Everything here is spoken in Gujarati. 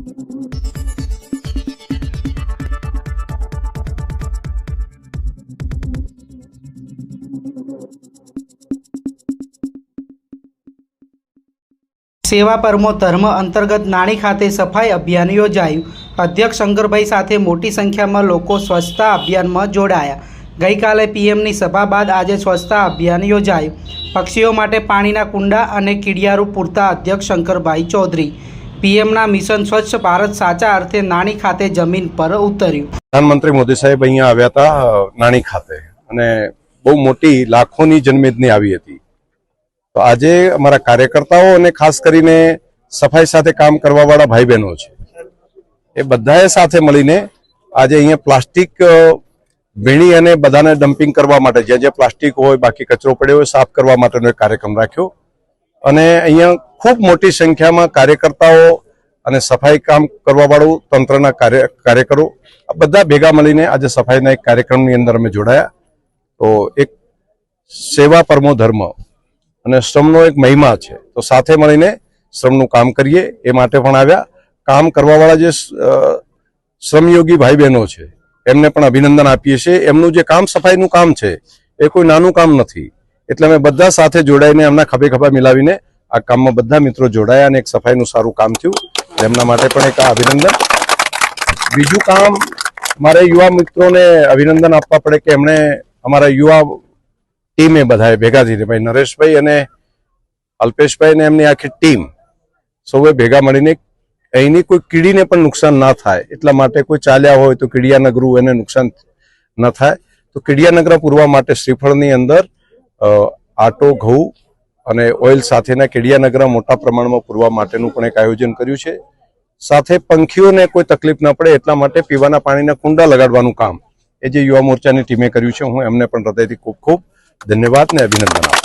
સેવા પરમો ધર્મ અંતર્ગત નાણી ખાતે સફાઈ અભિયાન યોજાયું। અધ્યક્ષ શંકરભાઈ સાથે મોટી સંખ્યામાં લોકો સ્વચ્છતા અભિયાનમાં જોડાયા। ગઈકાલે પીએમની સભા બાદ આજે સ્વચ્છતા અભિયાન યોજાયું। પક્ષીઓ માટે પાણીના કુંડા અને કીડિયારું પૂરતા અધ્યક્ષ શંકરભાઈ ચૌધરી। પીએમના મિશન સ્વચ્છ ભારત સાચા અર્થે નાણી ખાતે જમીન પર ઉતર્યું। પ્રધાનમંત્રી મોદી સાહેબ અહીંયા આવ્યા હતા નાણી ખાતે અને બહુ મોટી લાખોની જનમેદની આવી હતી। તો આજે અમારા કાર્યકર્તાઓ અને ખાસ કરીને સફાઈ સાથે કામ કરવાવાળા ભાઈ બહેનો છે, એ બધાએ સાથે મળીને આજે અહીંયા પ્લાસ્ટિક વીણી અને બધાને ડમ્પિંગ કરવા માટે જ્યાં જ્યાં પ્લાસ્ટિક હોય, બાકી કચરો પડ્યો હોય, સાફ કરવા માટેનો એક કાર્યક્રમ રાખ્યો અને અહીંયા ખૂબ મોટી સંખ્યામાં કાર્યકર્તાઓ અને સફાઈ કામ કરવાવાળું તંત્રના કાર્યકરો આ બધા ભેગા મળીને આજે સફાઈના એક કાર્યક્રમની અંદર અમે જોડાયા। તો એક સેવા પરમો ધર્મ અને શ્રમનો એક મહિમા છે, તો સાથે મળીને શ્રમનું કામ કરીએ એ માટે પણ આવ્યા। કામ કરવાવાળા જે શ્રમયોગી ભાઈ બહેનો છે એમને પણ અભિનંદન આપીએ છીએ। એમનું જે કામ સફાઈનું કામ છે એ કોઈ નાનું કામ નથી, એટલે અમે બધા સાથે જોડાઈને એમના ખભે ખભા મિલાવીને આ કામમાં બધા મિત્રો જોડાયા અને એક સફાઈનું સારું કામ થયું, એમના માટે પણ એક અભિનંદન। બીજું કામ મારે યુવા મિત્રોને અભિનંદન આપવા પડે કે એમણે અમારા યુવા ટીમે બધાએ ભેગા થઈને ભાઈ નરેશભાઈ અને અલ્પેશભાઈ ને એમની આખી ટીમ સૌએ ભેગા મળીને અહીંની કોઈ કીડીને પણ નુકસાન ના થાય એટલા માટે કોઈ ચાલ્યા હોય તો કીડિયાનગરું એને નુકસાન ન થાય તો કીડિયાનગર પૂરવા માટે શ્રીફળની અંદર આટો, ઘઉં અને ઓઇલ સાથેના કીડિયાનગર મોટા પ્રમાણમાં પૂરવા માટેનું પણ એક આયોજન કર્યું છે। સાથે પંખીઓને કોઈ તકલીફ ન પડે એટલા માટે પીવાના પાણીના કુંડા લગાડવાનું કામ એ જે યુવા મોરચાની ટીમે કર્યું છે, હું એમને પણ હૃદયથી ખૂબ ખૂબ ધન્યવાદ ને અભિનંદન આપું।